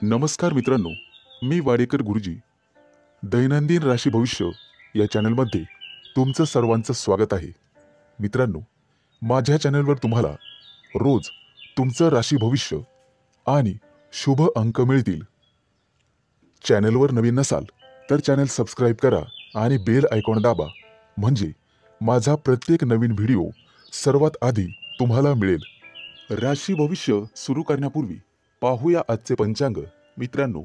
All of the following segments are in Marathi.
नमस्कार मित्रांनो, मी वाडेकर गुरुजी. दैनंदिन राशी भविष्य या चॅनलमध्ये तुमचं सर्वांचं स्वागत आहे. मित्रांनो, माझ्या चॅनलवर तुम्हाला रोज तुमचं राशी भविष्य आणि शुभ अंक मिळतील. चॅनलवर नवीन नसाल तर चॅनल सबस्क्राईब करा आणि बेल आयकॉन दाबा, म्हणजे माझा प्रत्येक नवीन व्हिडिओ सर्वात आधी तुम्हाला मिळेल. राशी भविष्य सुरू करण्यापूर्वी पाहूया आजचे पंचांग. मित्रांनो,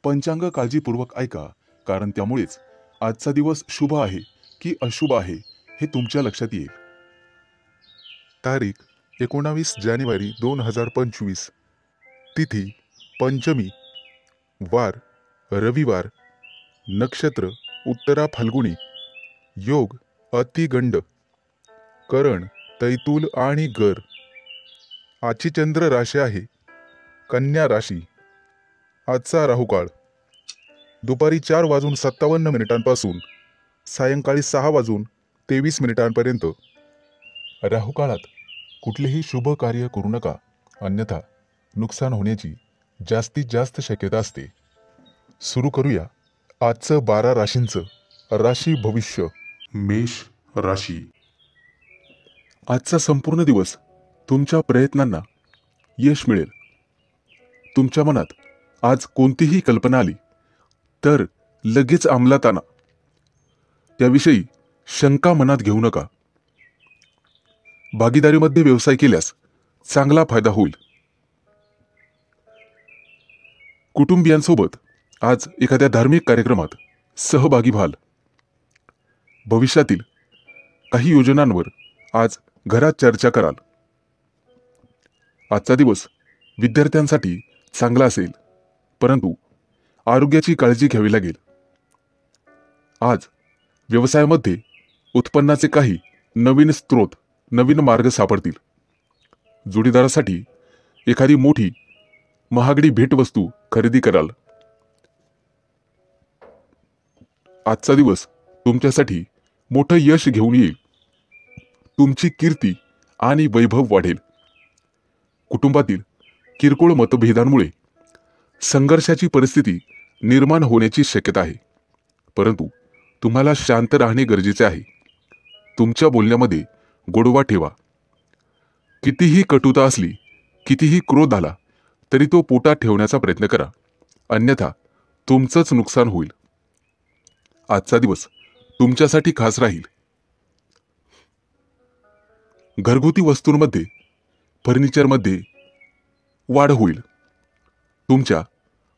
पंचांग काळजीपूर्वक ऐका, कारण त्यामुळेच आजचा दिवस शुभ आहे की अशुभ आहे हे तुमच्या लक्षात येईल. तारीख 19 जानेवारी 2025. तिथी पंचमी, वार रविवार, नक्षत्र उत्तरा फाल्गुनी, योग अतिगंड, करण तैतूल आणि गर. आजची चंद्र राशी आहे कन्या राशी. आजचा राहुकाळ दुपारी 4:57 सायंकाळी 6:23 राहुकाळात कुठलेही शुभ कार्य करू नका, अन्यथा नुकसान होण्याची जास्तीत जास्त शक्यता असते. सुरू करूया आजचं 12 राशींचं राशी भविष्य. मेष राशी. आजचा संपूर्ण दिवस तुमच्या प्रयत्नांना यश मिळेल. तुमच्या मनात आज कोणतीही कल्पना आली तर लगेच अंमलात आणा. त्याविषयी शंका मनात घेऊ नका. भागीदारीमध्ये व्यवसाय केल्यास चांगला फायदा होईल. कुटुंबियांसोबत आज एखाद्या धार्मिक कार्यक्रमात सहभागी व्हाल. भविष्यातील काही योजनांवर आज घरात चर्चा कराल. आजचा दिवस विद्यार्थ्यांसाठी चांगला असेल, परंतु आरोग्याची काळजी घ्यावी लागेल. आज व्यवसायामध्ये उत्पन्नाचे काही नवीन स्रोत, नवीन मार्ग सापडतील. जोडीदारासाठी एखादी मोठी महागडी भेटवस्तू खरेदी कराल. आजचा दिवस तुमच्यासाठी मोठं यश घेऊन येईल. तुमची कीर्ती आणि वैभव वाढेल. कुटुंबातील किरकोळ मतभेदांमुळे संघर्षाची परिस्थिती निर्माण होण्याची शक्यता आहे, परंतु तुम्हाला शांत राहणे गरजेचे आहे. तुमच्या बोलण्यामध्ये गोडवा ठेवा. कितीही कटुता असली, कितीही क्रोध आला तरी तो पोटात ठेवण्याचा प्रयत्न करा, अन्यथा तुमचंच नुकसान होईल. आजचा दिवस तुमच्यासाठी खास राहील. घरगुती वस्तूंमध्ये, फर्निचरमध्ये वाढ होईल. तुमच्या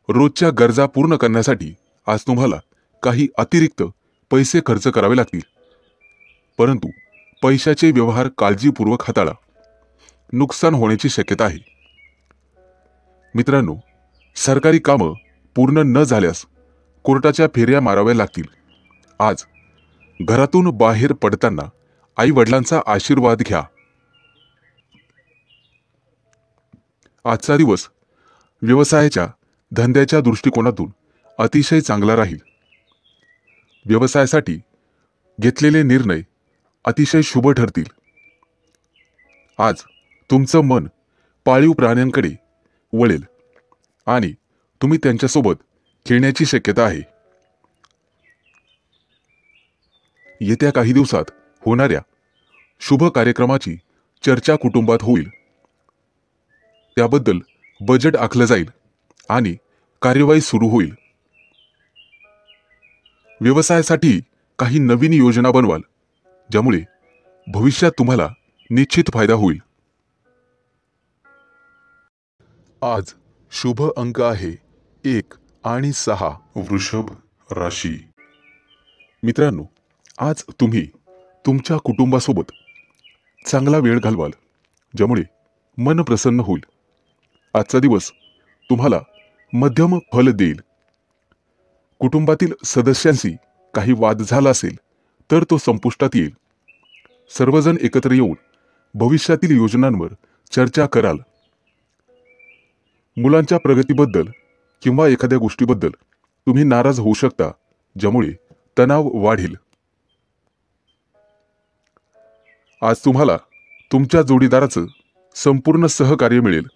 रोजच्या गरजा पूर्ण करण्यासाठी आज तुम्हाला काही अतिरिक्त पैसे खर्च करावे लागतील, परंतु पैशाचे व्यवहार काळजीपूर्वक हाताळा. नुकसान होण्याची शक्यता आहे. मित्रांनो, सरकारी कामं पूर्ण न झाल्यास कोर्टाच्या फेऱ्या माराव्या लागतील. आज घरातून बाहेर पडताना आई वडिलांचा आशीर्वाद घ्या. आजचा दिवस व्यवसायाच्या धंद्याच्या दृष्टिकोनातून अतिशय चांगला राहील. व्यवसायासाठी घेतलेले निर्णय अतिशय शुभ ठरतील. आज तुमचं मन पाळीव प्राण्यांकडे वळेल आणि तुम्ही त्यांच्यासोबत खेळण्याची शक्यता आहे. येत्या काही दिवसात होणाऱ्या शुभ कार्यक्रमाची चर्चा कुटुंबात होईल. त्याबद्दल बजेट आखलं जाईल आणि कार्यवाही सुरू होईल. व्यवसायासाठी काही नवीन योजना बनवाल, ज्यामुळे भविष्यात तुम्हाला निश्चित फायदा होईल. आज शुभ अंक आहे 1 आणि 6. वृषभ राशी. मित्रांनो, आज तुम्ही तुमच्या कुटुंबासोबत चांगला वेळ घालवाल, ज्यामुळे मन प्रसन्न होईल. आजचा दिवस तुम्हाला मध्यम फल देईल. कुटुंबातील सदस्यांशी काही वाद झाला असेल तर तो संपुष्टात येईल. सर्वजण एकत्र येऊन भविष्यातील योजनांवर चर्चा कराल. मुलांच्या प्रगतीबद्दल किंवा एखाद्या गोष्टीबद्दल तुम्ही नाराज होऊ शकता, ज्यामुळे तणाव वाढेल. आज तुम्हाला तुमच्या जोडीदाराचं संपूर्ण सहकार्य मिळेल.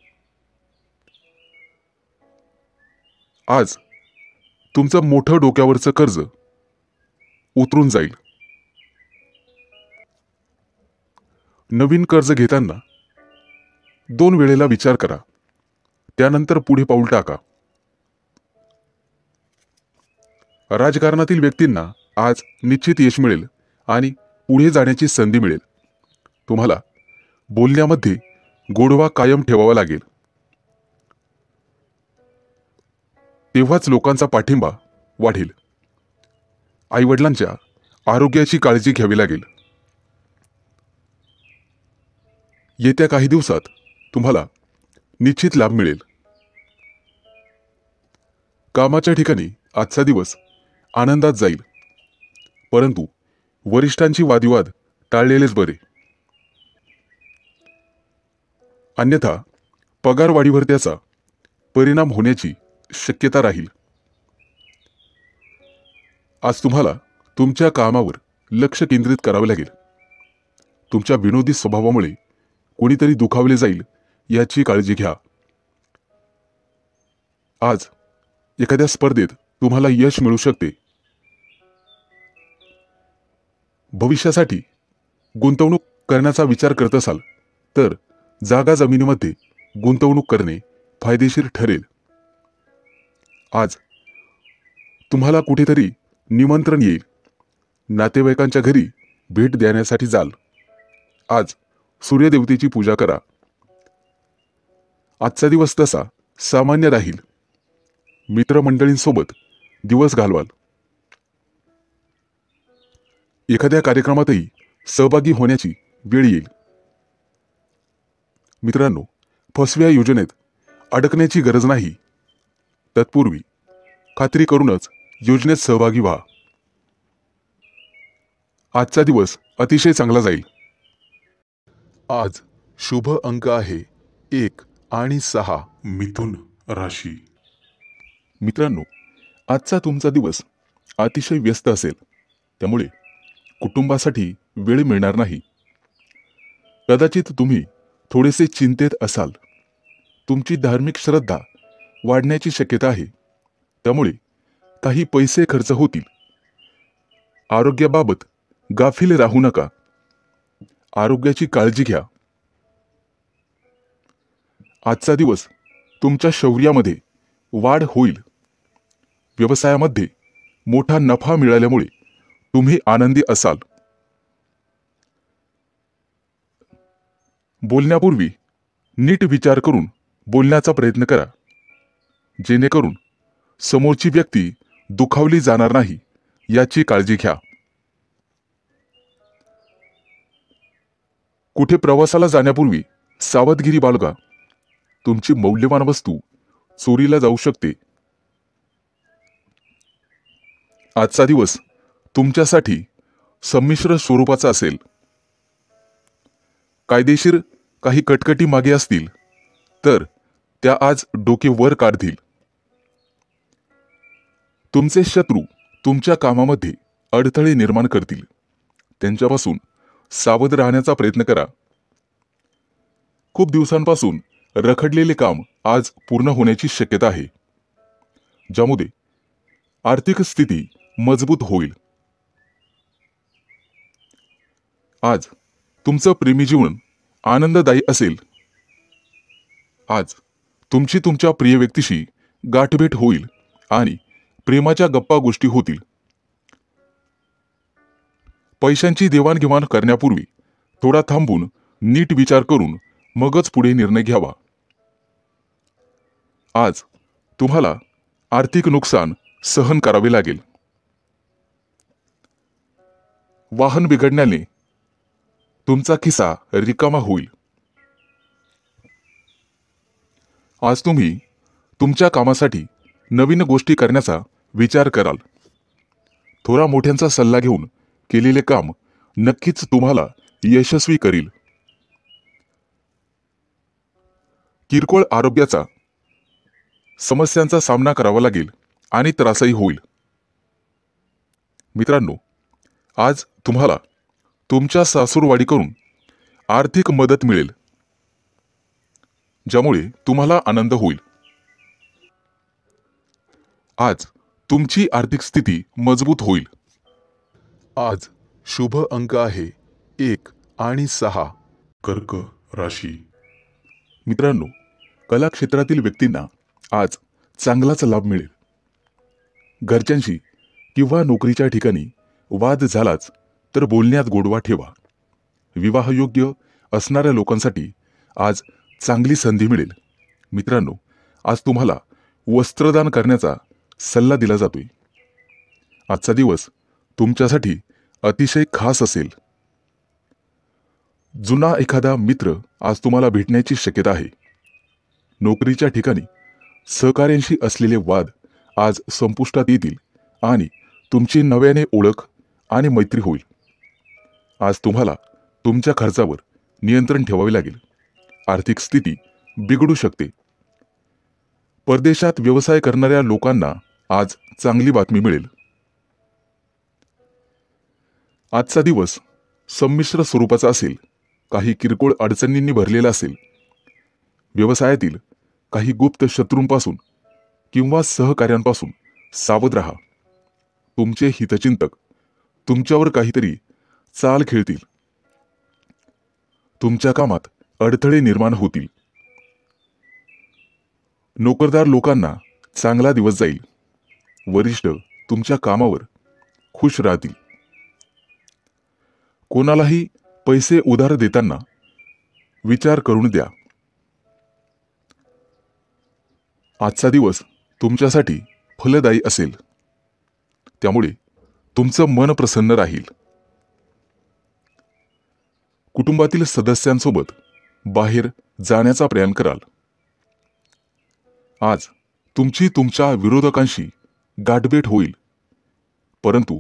आज तुमचं मोठं डोक्यावरचं कर्ज उतरून जाईल. नवीन कर्ज घेताना 2 वेळेला विचार करा, त्यानंतर पुढे पाऊल टाका. राजकारणातील व्यक्तींना आज निश्चित यश मिळेल आणि पुढे जाण्याची संधी मिळेल. तुम्हाला बोलण्यामध्ये गोडवा कायम ठेवावा लागेल. तेव्हाच लोकांचा पाठिंबा वाढेल. आईवडिलांच्या आरोग्याची काळजी घ्यावी लागेल. येत्या काही दिवसात तुम्हाला निश्चित लाभ मिळेल. कामाच्या ठिकाणी आजचा दिवस आनंदात जाईल, परंतु वरिष्ठांची वादविवाद टाळलेलेच बरे. अन्यथा पगारवाढीवर त्याचा परिणाम होण्याची शक्यता राहील. आज तुम्हाला तुमच्या कामावर लक्ष केंद्रित करावे लागेल. तुमच्या विनोदी स्वभावामुळे कोणीतरी दुखावले जाईल याची काळजी घ्या. आज एखाद्या स्पर्धेत तुम्हाला यश मिळू शकते. भविष्यासाठी गुंतवणूक करण्याचा विचार करत असाल तर जागा जमिनीमध्ये गुंतवणूक करणे फायदेशीर ठरेल. आज तुम्हाला कुठेतरी निमंत्रण येईल. नातेवाईकांच्या घरी भेट देण्यासाठी जाल. आज सूर्यदेवतेची पूजा करा. आजचा दिवस तसा सामान्य राहील. मित्रमंडळींसोबत दिवस घालवाल. एखाद्या कार्यक्रमातही सहभागी होण्याची वेळ येईल. मित्रांनो, फसव्या योजनेत अडकण्याची गरज नाही. तत्पूर्वी खात्री करूनच योजनेत सहभागी व्हा. आजचा दिवस अतिशय चांगला जाईल. आज शुभ अंक आहे 1 आणि 6. मिथुन राशी. मित्रांनो, आजचा तुमचा दिवस अतिशय व्यस्त असेल, त्यामुळे कुटुंबासाठी वेळ मिळणार नाही. कदाचित तुम्ही थोडेसे चिंतेत असाल. तुमची धार्मिक श्रद्धा वाढण्याची शक्यता आहे, त्यामुळे काही पैसे खर्च होतील. आरोग्याबाबत गाफील राहू नका. आरोग्याची काळजी घ्या. आजचा दिवस तुमच्या शौर्यामध्ये वाढ होईल. व्यवसायामध्ये मोठा नफा मिळाल्यामुळे तुम्ही आनंदी असाल. बोलण्यापूर्वी नीट विचार करून बोलण्याचा प्रयत्न करा, जेणेकरून समोरची व्यक्ती दुखावली जाणार नाही याची काळजी घ्या. कुठे प्रवासाला जाण्यापूर्वी सावधगिरी बाळगा. तुमची मौल्यवान वस्तू चोरीला जाऊ शकते. आजचा दिवस तुमच्यासाठी संमिश्र स्वरूपाचा असेल. कायदेशीर काही कटकटी मागे असतील तर त्या आज डोके वर काढतील. तुमचे शत्रू तुमच्या कामामध्ये अडथळे निर्माण करतील. त्यांच्यापासून सावध राहण्याचा प्रयत्न करा. खूप दिवसांपासून रखडलेले काम आज पूर्ण होण्याची शक्यता आहे, ज्यामुळे आर्थिक स्थिती मजबूत होईल. आज तुमचं प्रेमी जीवन आनंददायी असेल. आज तुमची तुमच्या प्रिय व्यक्तीशी गाठभेट होईल आणि प्रेमाच्या गप्पा गोष्टी होतील. पैशांची देवाणघेवाण करण्यापूर्वी थोडा थांबून नीट विचार करून मगच पुढे निर्णय घ्यावा. आज तुम्हाला आर्थिक नुकसान सहन करावे लागेल. वाहन बिघडण्याने तुमचा खिसा रिकामा होईल. आज तुम्ही तुमच्या कामासाठी नवीन गोष्टी करण्याचा विचार कराल. थोडा मोठ्यांचा सल्ला घेऊन केलेले काम नक्कीच तुम्हाला यशस्वी करील. किरकोळ आरोग्याचा समस्यांचा सामना करावा लागेल आणि त्रासही होईल. मित्रांनो, आज तुम्हाला तुमच्या सासूरवाडीकडून आर्थिक मदत मिळेल, ज्यामुळे तुम्हाला आनंद होईल. आज तुमची आर्थिक स्थिती मजबूत होईल। आज शुभ अंक आहे 1 आणि 6। कर्क राशी। मित्रांनो, कला क्षेत्रातील व्यक्तींना आज चांगलाच लाभ मिळेल। घरच्यांशी किंवा नोकरीच्या ठिकाणी वाद झालाच तर बोलण्यात गोडवा ठेवा। विवाहयोग्य असणाऱ्या लोकांसाठी आज चांगली संधी मिळेल। मित्रांनो, आज तुम्हाला वस्त्रदान करण्याचा सल्ला दिला जातोय। आजचा दिवस तुमच्यासाठी अतिशय खास असेल। जुना एखादा मित्र आज तुम्हाला भेटण्याची शक्यता आहे। नोकरीच्या ठिकाणी सहकार्यांशी असलेले वाद आज संपुष्टात येतील आणि तुमची नव्याने ओळख आणि मैत्री होईल। आज तुम्हाला तुमच्या खर्चावर नियंत्रण ठेवावे लागेल। आर्थिक स्थिती बिघडू शकते। परदेशात व्यवसाय करणाऱ्या लोकांना आज चांगली बातमी मिळेल। आजचा दिवस संमिश्र स्वरूपाचा असेल। काही किरकोळ अडचणींनी भरलेला असेल। व्यवसायातील काही गुप्त शत्रूंपासून किंवा सहकार्यांपासून सावध राहा। तुमचे हितचिंतक तुमच्यावर काहीतरी चाल खेळतील। तुमच्या कामात अडथळे निर्माण होतील। नोकरदार लोकांना चांगला दिवस जाईल। वरिष्ठ तुमच्या कामावर खुश राहतील। कोणालाही पैसे उधार देताना विचार करून द्या। आजचा दिवस तुमच्यासाठी फलदायी असेल, त्यामुळे तुमचं मन प्रसन्न राहील। कुटुंबातील सदस्यांसोबत बाहेर जाण्याचा प्रयत्न कराल। आज तुमची तुमच्या विरोधकांशी गाठभेट होईल, परंतु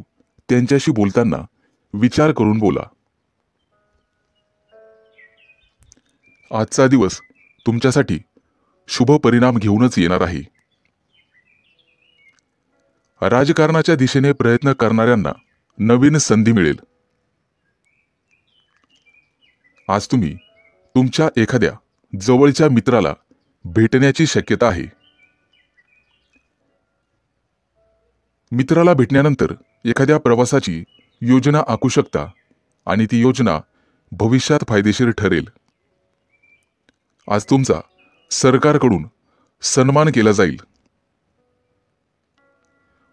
त्यांच्याशी बोलताना विचार करून बोला। आजचा दिवस तुमच्यासाठी शुभ परिणाम घेऊनच येणार आहे। राजकारणाच्या दिशेने प्रयत्न करणाऱ्यांना नवीन संधी मिळेल। आज तुम्ही तुमच्या एखाद्या जवळच्या मित्राला भेटण्याची शक्यता आहे। मित्राला भेटल्यानंतर एखाद्या प्रवासाची योजना आखू शकता आणि ती योजना भविष्यात फायदेशीर ठरेल। आज तुमचा सरकारकडून सन्मान केला जाईल।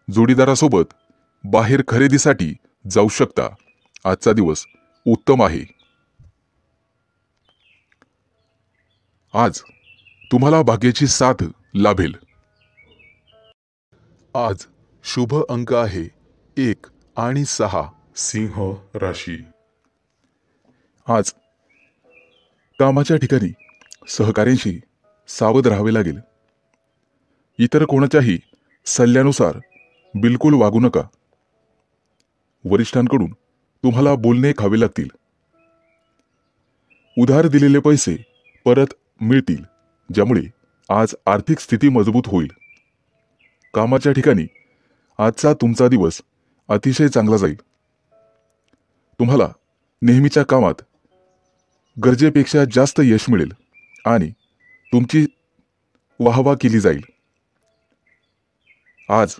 जोडीदारासोबत बाहेर खरेदीसाठी जाऊ शकता। आजचा दिवस उत्तम आहे। आज तुम्हाला भाग्याची साथ लाभेल। आज शुभ अंक आहे 1 आणि 6। सिंह राशी। आज कामाच्या ठिकाणी सहकार्यांशी सावध राहावे लागेल। इतर कोणाच्याही सल्ल्यानुसार बिलकुल वागू नका। वरिष्ठांकडून तुम्हाला बोलणे खावे लागतील। उधार दिलेले पैसे परत मिळतील, ज्यामुळे आज आर्थिक स्थिती मजबूत होईल। कामाच्या ठिकाणी आजचा तुमचा दिवस अतिशय चांगला जाईल। तुम्हाला नेहमीच्या कामात गरजेपेक्षा जास्त यश मिळेल आणि तुमची वाहवा केली जाईल। आज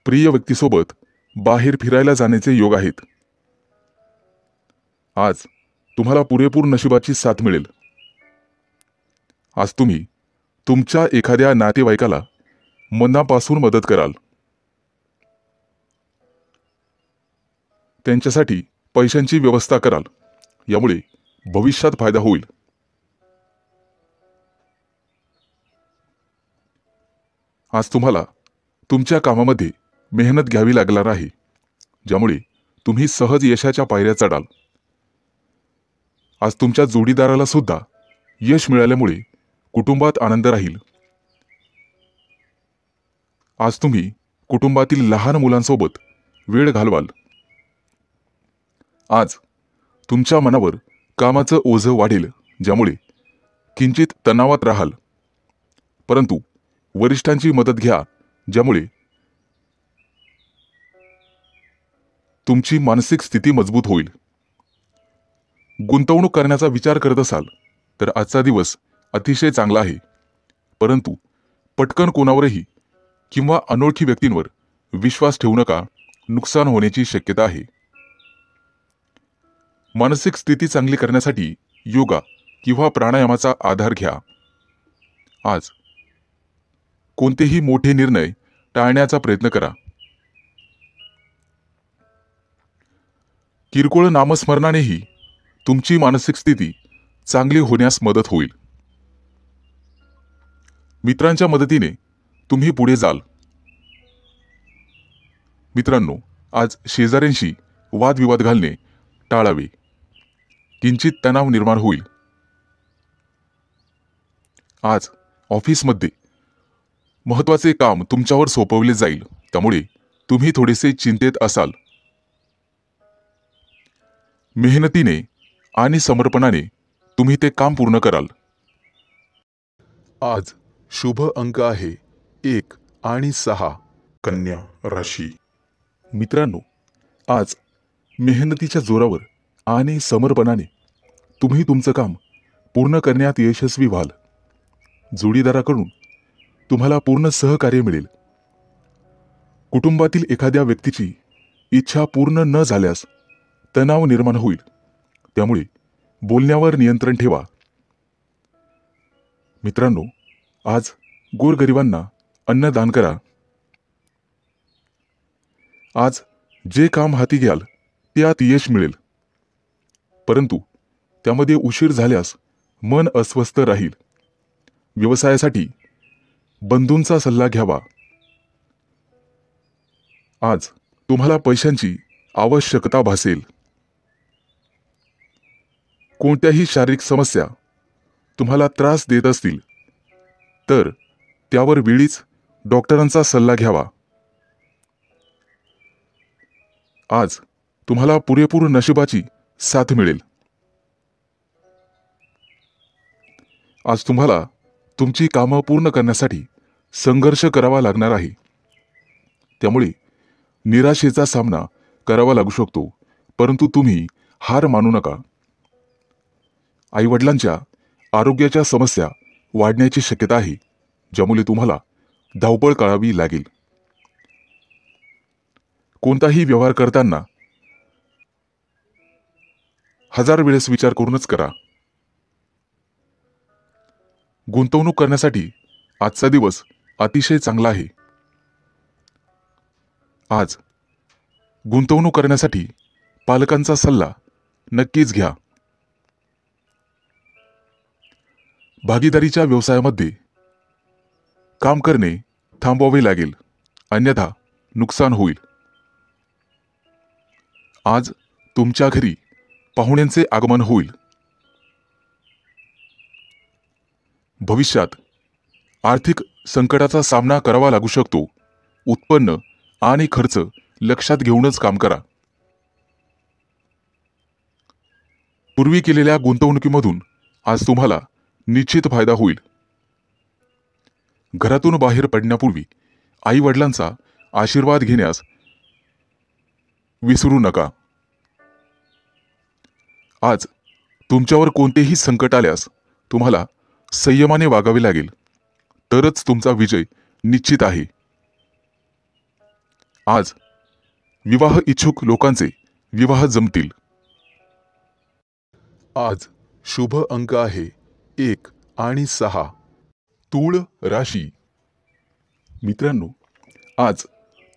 प्रिय व्यक्तीसोबत बाहेर फिरायला जाण्याचे योग आहेत। आज तुम्हाला पुरेपूर नशिबाची साथ मिळेल। आज तुम्ही तुमच्या एखाद्या नातेवाईकाला मनापासून मदत कराल। त्यांच्यासाठी पैशांची व्यवस्था कराल, यामुळे भविष्यात फायदा होईल। आज तुम्हाला तुमच्या कामामध्ये मेहनत घ्यावी लागणार आहे, ज्यामुळे तुम्ही सहज यशाच्या पायऱ्या चढाल। आज तुमच्या जोडीदाराला सुद्धा यश मिळाल्यामुळे कुटुंबात आनंद राहील। आज तुम्ही कुटुंबातील लहान मुलांसोबत वेळ घालवाल। आज तुमच्या मनावर कामाचं ओझं वाढेल, ज्यामुळे किंचित तणावात राहाल, परंतु वरिष्ठांची मदत घ्या, ज्यामुळे तुमची मानसिक स्थिती मजबूत होईल। गुंतवणूक करण्याचा विचार करत असाल तर आजचा दिवस अतिशय चांगला आहे, परंतु पटकन कोणावरही किंवा अनोळखी व्यक्तींवर विश्वास ठेवू नका, नुकसान होण्याची शक्यता आहे. मानसिक स्थिती चांगली करण्यासाठी योगा किंवा प्राणायामाचा आधार घ्या. आज कोणतेही मोठे निर्णय टाळण्याचा प्रयत्न करा. किरकोळ नामस्मरणानेही तुमची मानसिक स्थिती चांगली होण्यास मदत होईल. मित्रांच्या मदतीने तुम्ही पुढे जाल. मित्रांनो, आज शेजाऱ्यांशी वादविवाद घालणे टाळावे. किंचित तणाव निर्माण होईल. आज ऑफिसमध्ये महत्त्वाचे काम तुमच्यावर सोपवले जाईल, त्यामुळे तुम्ही थोडेसे चिंतेत असाल. मेहनतीने आणि समर्पणाने तुम्ही ते काम पूर्ण कराल. आज शुभ अंक आहे 1 आणि 6. कन्या राशी. मित्रांनो, आज मेहनतीच्या जोरावर आणि समर्पणाने तुम्ही तुमचं काम पूर्ण करण्यात यशस्वी व्हाल. जोडीदाराकडून तुम्हाला पूर्ण सहकार्य मिळेल. कुटुंबातील एखाद्या व्यक्तीची इच्छा पूर्ण न झाल्यास तणाव निर्माण होईल, त्यामुळे बोलण्यावर नियंत्रण ठेवा. मित्रांनो, आज गोरगरिबांना अन्नदान करा. आज जे काम हाती घ्याल त्यात यश मिळेल, परंतु त्यामध्ये उशीर झाल्यास मन अस्वस्थ राहील. व्यवसायासाठी बंधूंचा सल्ला घ्यावा. आज तुम्हाला पैशांची आवश्यकता भासेल. कोणत्याही शारीरिक समस्या तुम्हाला त्रास देत असतील तर त्यावर वेळीच डॉक्टरांचा सल्ला घ्यावा. आज तुम्हाला पुरेपूर नशिबाची साथ मिळेल. आज तुम्हाला तुमची कामं पूर्ण करण्यासाठी संघर्ष करावा लागणार आहे, त्यामुळे निराशेचा सामना करावा लागू शकतो, परंतु तुम्ही हार मानू नका. आईवडिलांच्या आरोग्याच्या समस्या वाढण्याची शक्यता आहे, ज्यामुळे तुम्हाला धावपळ करावी लागेल. कोणताही व्यवहार करताना 1000 वेळेस विचार करूनच करा. गुंतवणूक करण्यासाठी आजचा दिवस अतिशय चांगला आहे. आज गुंतवणूक करण्यासाठी पालकांचा सल्ला नक्कीच घ्या. भागीदारीच्या व्यवसायामध्ये काम करणे थांबवावे लागेल, अन्यथा नुकसान होईल. आज तुमच्या घरी पाहुण्यांचे आगमन होईल. भविष्यात आर्थिक संकटाचा सामना करावा लागू शकतो. उत्पन्न आणि खर्च लक्षात घेऊनच काम करा. पूर्वी केलेल्या गुंतवणुकीमधून आज तुम्हाला निश्चित फायदा होईल. घरातून बाहेर पडण्यापूर्वी आई वडिलांचा आशीर्वाद घेण्यास विसरू नका. आज तुमच्यावर कोणतेही संकट आल्यास तुम्हाला संयमाने वागावे लागेल, तरच तुमचा विजय निश्चित आहे. आज विवाह इच्छुक लोकांचे विवाह जमतील. आज शुभ अंक आहे 1 आणि 6. तूळ राशी. मित्रांनो, आज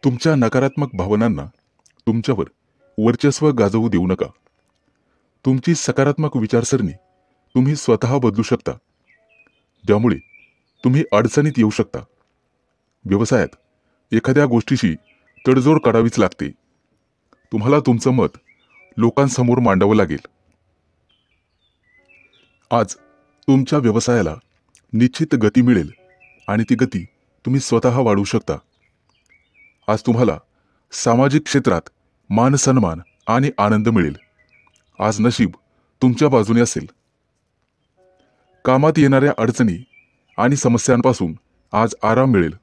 तुमच्या नकारात्मक भावनांना तुमच्यावर वर्चस्व गाजवू देऊ नका. तुमची सकारात्मक विचारसरणी तुम्ही स्वतः बदलू शकता, ज्यामुळे तुम्ही अडचणीत येऊ शकता. व्यवसायात एखाद्या गोष्टीशी तडजोड करावीच लागते. तुम्हाला तुमचं मत लोकांसमोर मांडावं लागेल. आज तुमच्या व्यवसायाला निश्चित गती मिळेल आणि ती गती तुम्ही स्वतः वाढवू शकता. आज तुम्हाला सामाजिक क्षेत्रात मान सन्मान आणि आनंद मिळेल. आज नशीब तुमच्या बाजूने असेल. कामात येणाऱ्या अडचणी आणि समस्यांपासून आज आराम मिळेल.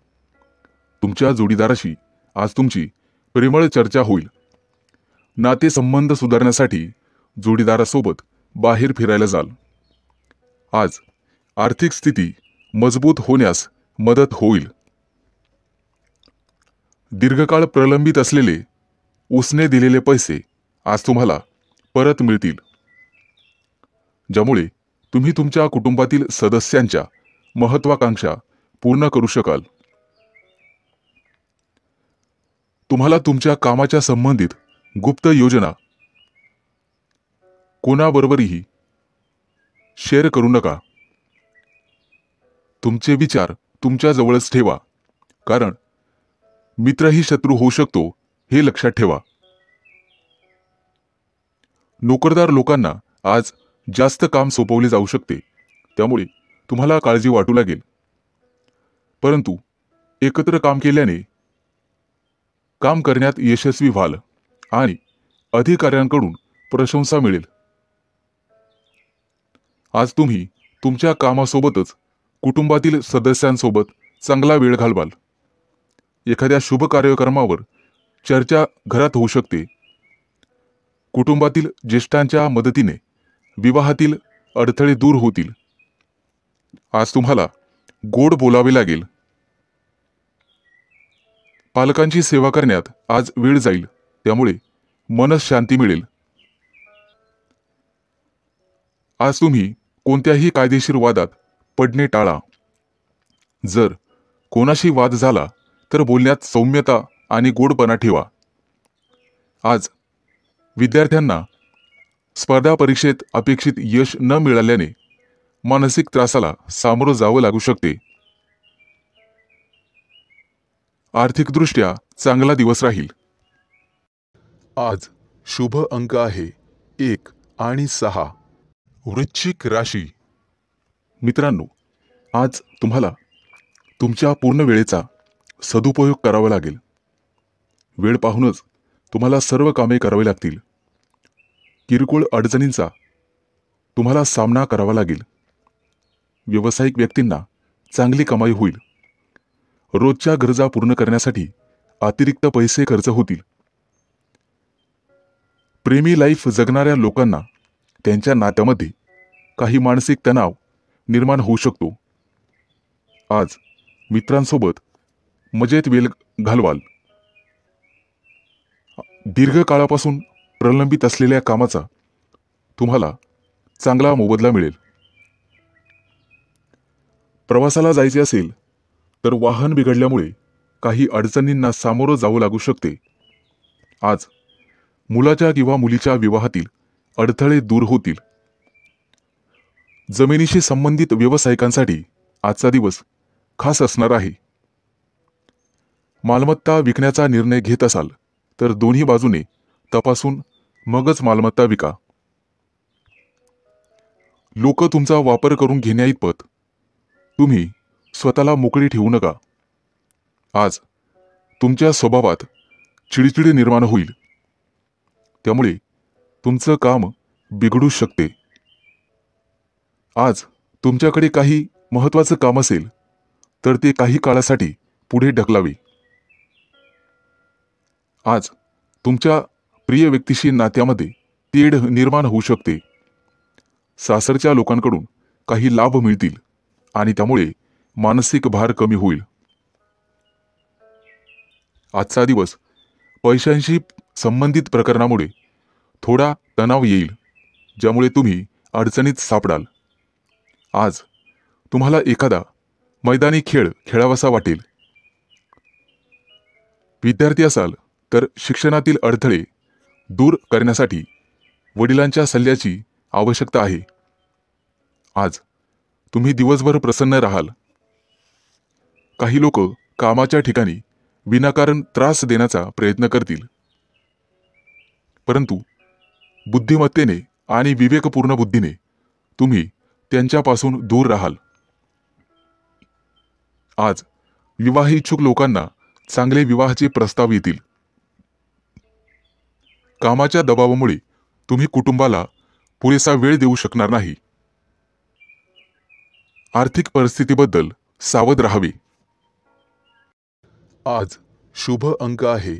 तुमच्या जोडीदाराशी आज तुमची प्रेमळ चर्चा होईल. नातेसंबंध सुधारण्यासाठी जोडीदारासोबत बाहेर फिरायला जाल. आज आर्थिक स्थिती मजबूत होण्यास मदत होईल. दीर्घकाळ प्रलंबित असलेले उसने दिलेले पैसे आज तुम्हाला परत मिळतील, ज्यामुळे तुम्ही तुमच्या कुटुंबातील सदस्यांच्या महत्वाकांक्षा पूर्ण करू शकाल. तुम्हाला तुमच्या कामाच्या संबंधित गुप्त योजना कोणाबरोबरही शेअर करू नका. तुमचे विचार तुमच्या जवळच ठेवा, कारण मित्रही शत्रू होऊ शकतो हे लक्षात ठेवा. नोकरदार लोकांना आज जास्त काम सोपवले जाऊ शकते, त्यामुळे तुम्हाला काळजी वाटू लागेल. परंतु एकत्र काम केल्याने काम करण्यात यशस्वी व्हाल आणि अधिकाऱ्यांकडून प्रशंसा मिळेल. आज तुम्ही तुमच्या कामासोबतच कुटुंबातील सदस्यांसोबत चांगला वेळ घालवाल. एखाद्या शुभ कार्यक्रमावर चर्चा घरात होऊ शकते. कुटुंबातील ज्येष्ठांच्या मदतीने विवाहातील अडथळे दूर होतील. आज तुम्हाला गोड बोलावे लागेल. पालकांची सेवा करण्यात आज वेळ जाईल, त्यामुळे मनःशांती मिळेल. आज तुम्ही कोणत्याही कायदेशीर वादात पडणे टाळा. जर कोणाशी वाद झाला तर बोलण्यात सौम्यता आणि गोडपणा ठेवा. आज विद्यार्थ्यांना स्पर्धा परीक्षेत अपेक्षित यश न मिळाल्याने मानसिक त्रासाला सामोरं जावं लागू शकते. आर्थिकदृष्ट्या चांगला दिवस राहील. आज शुभ अंक आहे 1 आणि 6. वृश्चिक राशी. मित्रांनो, आज तुम्हाला तुमच्या पूर्ण वेळेचा सदुपयोग करावा लागेल. वेळ पाहूनच तुम्हाला सर्व कामे करावी लागतील. किरकोळ अडचणींचा तुम्हाला सामना करावा लागेल. व्यावसायिक व्यक्तींना चांगली कमाई होईल. रोजच्या गरजा पूर्ण करण्यासाठी अतिरिक्त पैसे खर्च होतील. प्रेमी लाईफ जगणाऱ्या लोकांना त्यांच्या नात्यामध्ये काही मानसिक तणाव निर्माण होऊ शकतो. आज मित्रांसोबत मजेत वेळ घालवाल. दीर्घकाळापासून प्रलंबित असलेल्या कामाचा तुम्हाला चांगला मोबदला मिळेल. प्रवासाला जायचे असेल तर वाहन बिघडल्यामुळे काही अडचणींना सामोरं जावं लागू शकते. आज मुलाच्या किंवा मुलीच्या विवाहातील अडथळे दूर होतील. जमिनीशी संबंधित व्यावसायिकांसाठी आजचा दिवस खास असणार आहे. मालमत्ता विकण्याचा निर्णय घेत असाल तर दोन्ही बाजूने तपासून मगच मालमत्ता विका. लोक तुमचा वापर करून घेण्याइतपत तुम्ही स्वतःला मोकळी ठेवू नका. आज तुमच्या स्वभावात चिडचिड निर्माण होईल, त्यामुळे तुमचं काम बिघडू शकते. आज तुमच्याकडे काही महत्त्वाचं काम असेल तर ते काही काळासाठी पुढे ढकलावे. आज तुमच्या प्रिय व्यक्तीशी नात्यामध्ये तेढ निर्माण होऊ शकते. सासरच्या लोकांकडून काही लाभ मिळतील आणि त्यामुळे मानसिक भार कमी होईल. आजचा दिवस पैशांशी संबंधित प्रकरणामुळे थोडा तणाव येईल, ज्यामुळे तुम्ही अडचणीत सापडाल. आज तुम्हाला एखादा मैदानी खेळ खेळावासा वाटेल. विद्यार्थी असाल तर शिक्षणातील अडथळे दूर करण्यासाठी वडिलांच्या सल्ल्याची आवश्यकता आहे. आज तुम्ही दिवसभर प्रसन्न राहाल. काही लोक कामाच्या ठिकाणी विनाकारण त्रास देण्याचा प्रयत्न करतील, परंतु बुद्धिमत्तेने आणि विवेकपूर्ण बुद्धीने तुम्ही त्यांच्यापासून दूर राहाल. आज विवाह इच्छुक लोकांना चांगले विवाहाचे प्रस्ताव येतील. कामाच्या दबावामुळे तुम्ही कुटुंबाला पुरेसा वेळ देऊ शकणार नाही. आर्थिक परिस्थितीबद्दल सावध राहावे. आज शुभ अंक आहे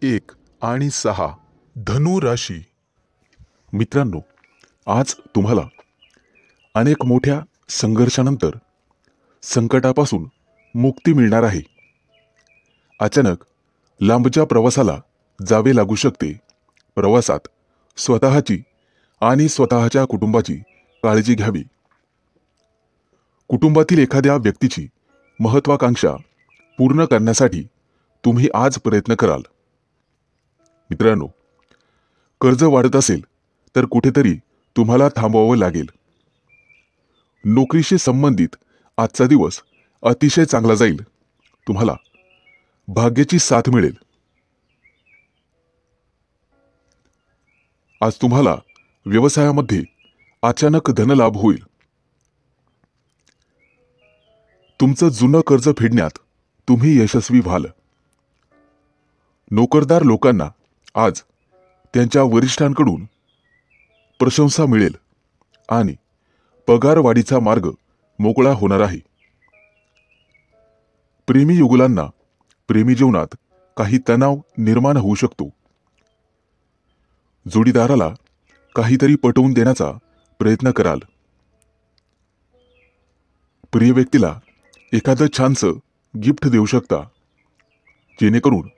1 आणि 6. धनु राशी. मित्रांनो, आज तुम्हाला अनेक मोठ्या संघर्षानंतर संकटापासून मुक्ती मिळणार आहे. अचानक लांबच्या प्रवासाला जावे लागू शकते. प्रवासात स्वतःची आणि स्वतःच्या कुटुंबाची काळजी घ्यावी. कुटुंबातील एखाद्या व्यक्तीची महत्वाकांक्षा पूर्ण करण्यासाठी तुम्ही आज प्रयत्न कराल. मित्रांनो, कर्ज वाढत असेल तर कुठेतरी तुम्हाला थांबवावं लागेल. नोकरीशी संबंधित आजचा दिवस अतिशय चांगला जाईल. तुम्हाला भाग्याची साथ मिळेल. आज तुम्हाला व्यवसायामध्ये अचानक धनलाभ होईल. तुमचं जुनं कर्ज फेडण्यात तुम्ही यशस्वी व्हाल. नोकरदार लोकांना आज त्यांच्या वरिष्ठांकडून प्रशंसा मिळेल आणि पगारवाढीचा मार्ग मोकळा होणार आहे. प्रेमी युगुलांना प्रेमी जीवनात काही तणाव निर्माण होऊ शकतो. जोडीदाराला काहीतरी पटवून देण्याचा प्रयत्न कराल. प्रिय व्यक्तीला एखादं छानसं गिफ्ट देऊ शकता, जेणेकरून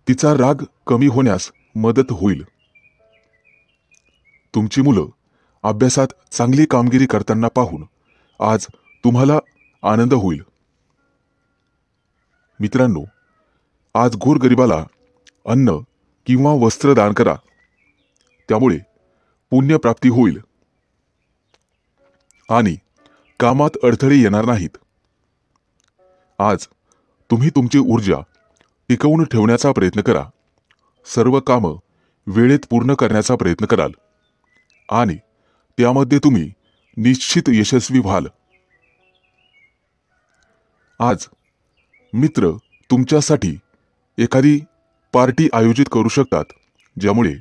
तिचा राग कमी होण्यास मदत होईल. तुमची मुलं अभ्यासात चांगली कामगिरी करताना पाहून आज तुम्हाला आनंद होईल. मित्रांनो, आज गोरगरिबाला अन्न किंवा वस्त्र दान करा. त्यामुळे पुण्यप्राप्ती होईल आणि कामात अडथळे येणार नाहीत. आज तुम्ही तुमची ऊर्जा टिकवून ठेवण्याचा प्रयत्न करा. सर्व कामं वेळेत पूर्ण करण्याचा प्रयत्न कराल आणि त्यामध्ये तुम्ही निश्चित यशस्वी व्हाल. आज मित्र तुमच्यासाठी एखादी पार्टी आयोजित करू शकतात, ज्यामुळे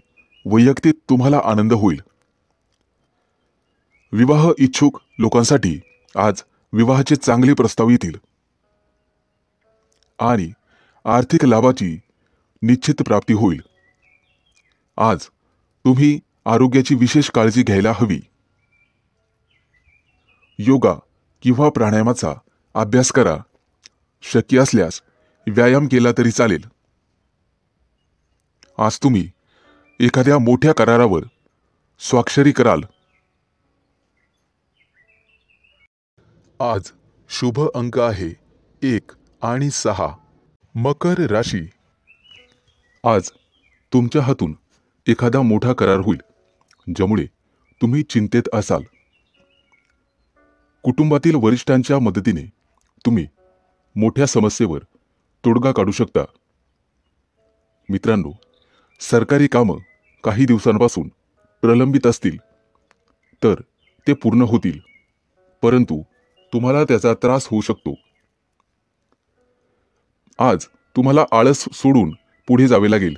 वैयक्तिक तुम्हाला आनंद होईल. विवाह इच्छुक लोकांसाठी आज विवाहाचे चांगले प्रस्ताव येतील आणि आर्थिक लाभाची निश्चित प्राप्ती होईल. आज तुम्ही आरोग्याची विशेष काळजी घ्यायला हवी. योगा किंवा प्राणायामाचा अभ्यास करा. शक्य असल्यास व्यायाम केला तरी चालेल. आज तुम्ही एखाद्या मोठ्या करारावर स्वाक्षरी कराल. आज शुभ अंक आहे 1 आणि 6. मकर राशी. आज तुमच्या हातून एखादा मोठा करार होईल, ज्यामुळे तुम्ही चिंतेत असाल. कुटुंबातील वरिष्ठांच्या मदतीने तुम्ही मोठ्या समस्येवर तोडगा काढू शकता. मित्रांनो, सरकारी कामं काही दिवसांपासून प्रलंबित असतील तर ते पूर्ण होतील, परंतु तुम्हाला त्याचा त्रास होऊ शकतो. आज तुम्हाला आळस सोडून पुढे जावे लागेल,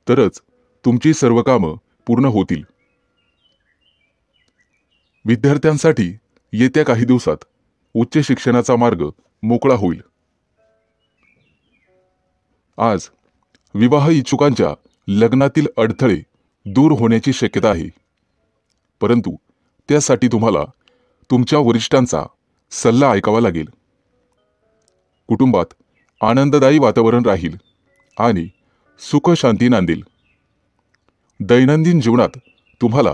तरच तुमची सर्व कामं पूर्ण होतील. विद्यार्थ्यांसाठी येत्या काही दिवसात उच्च शिक्षणाचा मार्ग मोकळा होईल. आज विवाह इच्छुकांच्या लग्नातील अडथळे दूर होण्याची शक्यता आहे, परंतु त्यासाठी तुम्हाला तुमच्या वरिष्ठांचा सल्ला ऐकावा लागेल. कुटुंबात आनंददायी वातावरण राहील आणि सुख शांती नांदेल. दैनंदिन जीवनात तुम्हाला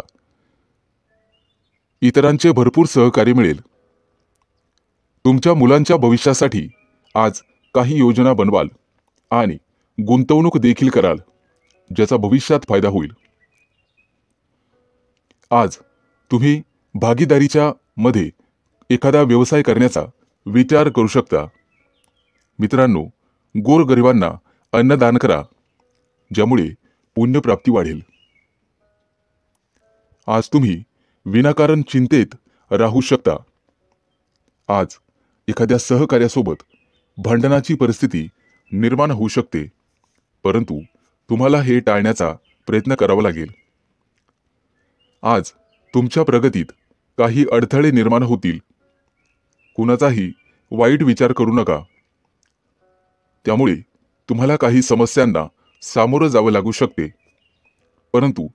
इतरांचे भरपूर सहकार्य मिळेल. तुमच्या मुलांच्या भविष्यासाठी आज काही योजना बनवाल आणि गुंतवणूक देखील कराल, ज्याचा भविष्यात फायदा होईल. आज तुम्ही भागीदारीच्या मध्ये एखादा व्यवसाय करण्याचा विचार करू शकता. मित्रांनो, गोरगरिबांना अन्नदान करा, ज्यामुळे पुण्यप्राप्ती वाढेल. आज तुम्ही विनाकारण चिंतेत राहू शकता. आज एखाद्या सहकार्यासोबत भांडणाची परिस्थिती निर्माण होऊ शकते, परंतु तुम्हाला हे टाळण्याचा प्रयत्न करावा लागेल. आज तुमच्या प्रगतीत काही अडथळे निर्माण होतील. कुणाचाही वाईट विचार करू नका. त्यामुळे तुम्हाला काही समस्यांना सामोरं जावं लागू शकते, परंतु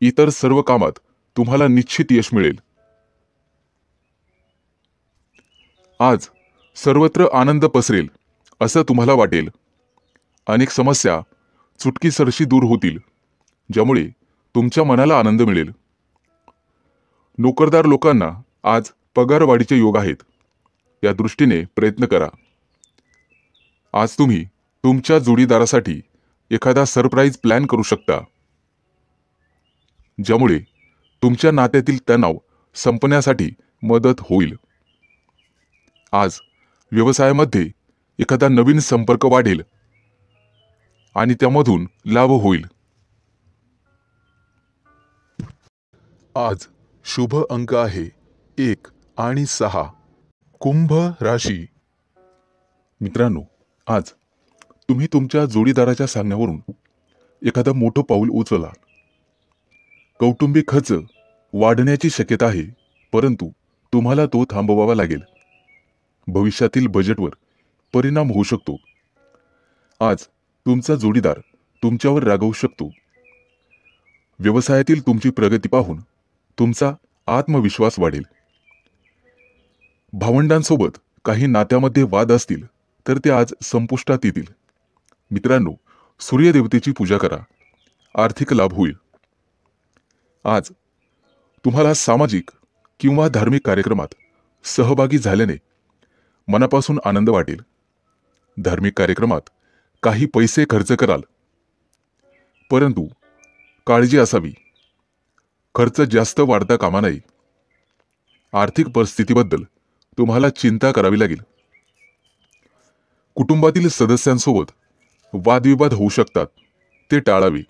इतर सर्व कामात तुम्हाला निश्चित यश मिळेल. आज सर्वत्र आनंद पसरेल असं तुम्हाला वाटेल अनेक समस्या चुटकीसरशी दूर होतील, ज्यामुळे तुमच्या मनाला आनंद मिळेल. नोकरदार लोकांना आज पगारवाढीचे योग आहेत. या दृष्टीने प्रयत्न करा. आज तुम्ही तुमच्या जोडीदारासाठी एखादा सरप्राईज प्लॅन करू शकता, ज्यामुळे तुमच्या नात्यातील तणाव संपण्यासाठी मदत होईल. आज व्यवसायामध्ये एखादा नवीन संपर्क वाढेल आणि त्यामधून लाभ होईल. आज शुभ अंक आहे 1 आणि 6. कुंभ राशी. मित्रांनो, आज तुम्ही तुमच्या जोडीदाराच्या सांगण्यावरून एखादं मोठं पाऊल उचलला. कौटुंबिक खर्च वाढण्याची शक्यता आहे, परंतु तुम्हाला तो थांबवावा लागेल. भविष्यातील बजेटवर परिणाम होऊ शकतो. आज तुमचा जोडीदार तुमच्यावर रागावू शकतो. व्यवसायातील तुमची प्रगती पाहून तुमचा आत्मविश्वास वाढेल. भावंडांसोबत काही नात्यामध्ये वाद असतील तर ते आज संपुष्टात येतील. मित्रांनो, सूर्यदेवतेची पूजा करा. आर्थिक लाभ होईल. आज तुम्हाला सामाजिक किंवा धार्मिक कार्यक्रमात सहभागी झाल्याने मनापासून आनंद वाटेल. धार्मिक कार्यक्रमात काही पैसे खर्च कराल, परंतु काळजी असावी. खर्च जास्त वाढता कामा नये. आर्थिक परिस्थितीबद्दल तुम्हाला चिंता करावी लागेल. कुटुंबातील सदस्यांसोबत वादविवाद होऊ शकतात, ते टाळावे.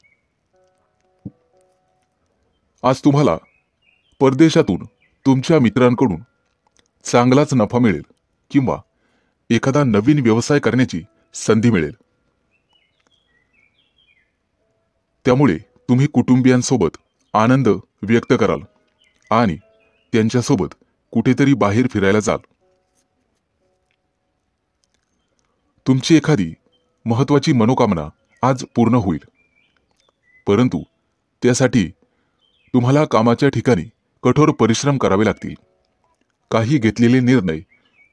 आज तुम्हाला परदेशातून तुमच्या मित्रांकडून चांगलाच नफा मिळेल किंवा एखादा नवीन व्यवसाय करण्याची संधी मिळेल. त्यामुळे तुम्ही कुटुंबियांसोबत आनंद व्यक्त कराल आणि त्यांच्यासोबत कुठेतरी बाहेर फिरायला जाल. तुमची एखादी महत्त्वाची मनोकामना आज पूर्ण होईल, परंतु त्यासाठी तुम्हाला कामाच्या ठिकाणी कठोर परिश्रम करावे लागतील. काही घेतलेले निर्णय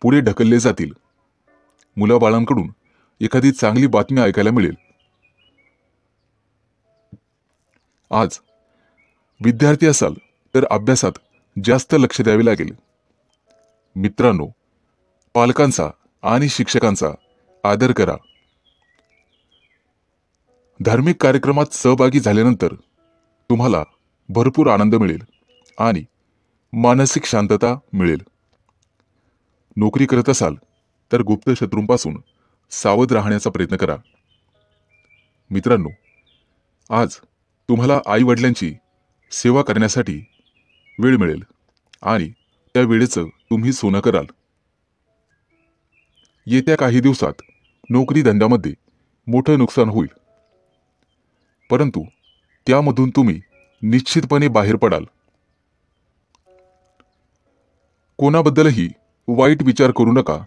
पुढे ढकलले जातील. मुलाबाळांकडून एखादी चांगली बातमी ऐकायला मिळेल. आज विद्यार्थी असाल तर अभ्यासात जास्त लक्ष द्यावे लागेल. मित्रांनो, पालकांचा आणि शिक्षकांचा आदर करा. धार्मिक कार्यक्रमात सहभागी झाल्यानंतर तुम्हाला भरपूर आनंद मिळेल आणि मानसिक शांतता मिळेल. नोकरी करत असाल तर गुप्त शत्रूंपासून सावध राहण्याचा प्रयत्न करा. मित्रांनो, आज तुम्हाला आई-वडिलांची सेवा करण्यासाठी वेळ मिळेल आणि त्या वेळेचं तुम्ही सोनं कराल. येत्या काही दिवसात नोकरी धंद्यामध्ये मोठं नुकसान होईल, परंतु त्यामधून तुम्ही निश्चितपणे बाहेर पडाल. कोणाबद्दलही वाईट विचार करू नका,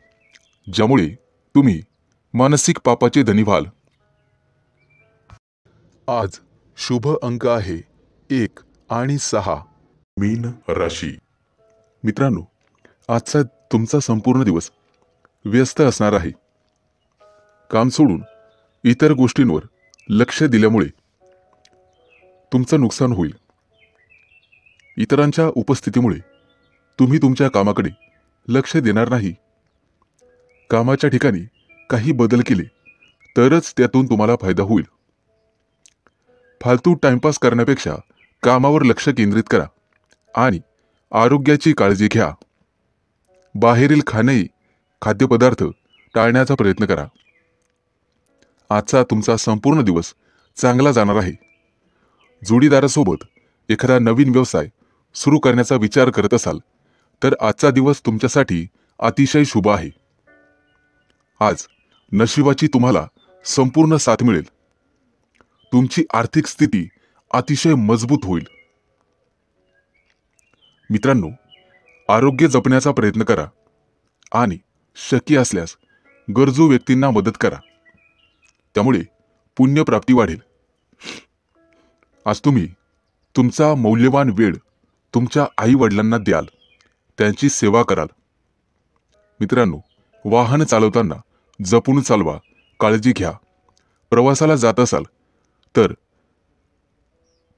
ज्यामुळे तुम्ही मानसिक पापाचे धनी व्हाल. आज शुभ अंक आहे 1 आणि 6. मीन राशी. मित्रांनो, आजचा तुमचा संपूर्ण दिवस व्यस्त असणार आहे. काम सोडून इतर गोष्टींवर लक्ष दिल्यामुळे तुमचं नुकसान होईल. इतरांच्या उपस्थितीमुळे तुम्ही तुमच्या कामाकडे लक्ष देणार नाही. कामाच्या ठिकाणी काही बदल केले तरच त्यातून तुम्हाला फायदा होईल. फालतू टाइमपास करण्यापेक्षा कामावर लक्ष केंद्रित करा आणि आरोग्याची काळजी घ्या. बाहेरील खाद्यपदार्थ टाळण्याचा प्रयत्न करा. आजचा तुमचा संपूर्ण दिवस चांगला जाणार आहे. जोडीदारासोबत एखादा नवीन व्यवसाय सुरू करण्याचा विचार करत असाल तर आजचा दिवस तुमच्यासाठी अतिशय शुभ आहे. आज नशिबाची तुम्हाला संपूर्ण साथ मिळेल. तुमची आर्थिक स्थिती अतिशय मजबूत होईल. मित्रांनो, आरोग्य जपण्याचा प्रयत्न करा आणि शक्य असल्यास गरजू व्यक्तींना मदत करा. त्यामुळे पुण्यप्राप्ती वाढेल. आज तुम्ही तुमचा मौल्यवान वेळ तुमच्या आई-वडिलांना द्याल, त्यांची सेवा कराल. मित्रांनो, वाहन चालवताना जपून चालवा, काळजी घ्या. प्रवासाला जात असाल तर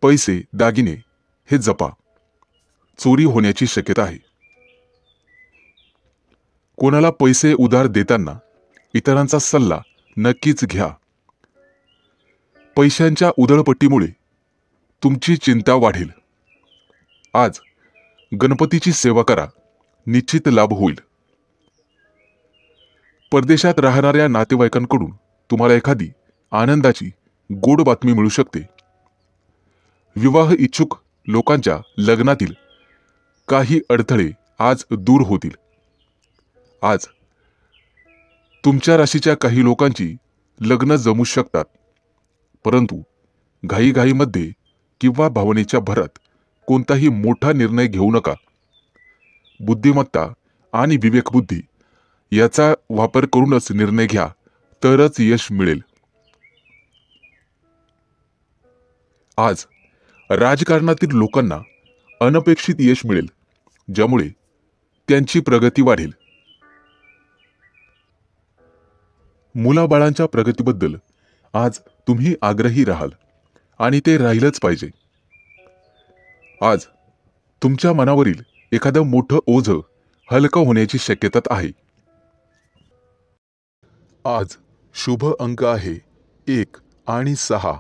पैसे, दागिने हे जपा. चोरी होण्याची शक्यता आहे. कोणाला पैसे उधार देताना इतरांचा सल्ला नक्कीच घ्या. पैशांच्या उधळपट्टीमुळे तुमची चिंता वाढेल. आज गणपतीची सेवा करा, निश्चित लाभ होईल. परदेशात राहणाऱ्या नातेवाईकांकडून तुम्हाला एखादी आनंदाची गोड बातमी मिळू शकते. विवाह इच्छुक लोकांच्या लग्नातील काही अडथळे आज दूर होतील. आज तुमच्या राशीच्या काही लोकांची लग्न जमू शकतात, परंतु घाईघाईमध्ये किंवा भावनेच्या भरात कोणताही मोठा निर्णय घेऊ नका. बुद्धिमत्ता आणि विवेकबुद्धी याचा वापर करूनच निर्णय घ्या, तरच यश मिळेल. आज राजकारणातील लोकांना अनपेक्षित यश मिळेल, ज्यामुळे त्यांची प्रगती वाढेल. मुलाबाळांच्या प्रगतीबद्दल आज तुम्ही आग्रही राहाल आणि ते राहिलंच पाहिजे. आज तुमच्या मनावरील एखादं मोठं ओझं हलकं होण्याची शक्यता आहे. आज शुभ अंक आहे 1 आणि 6.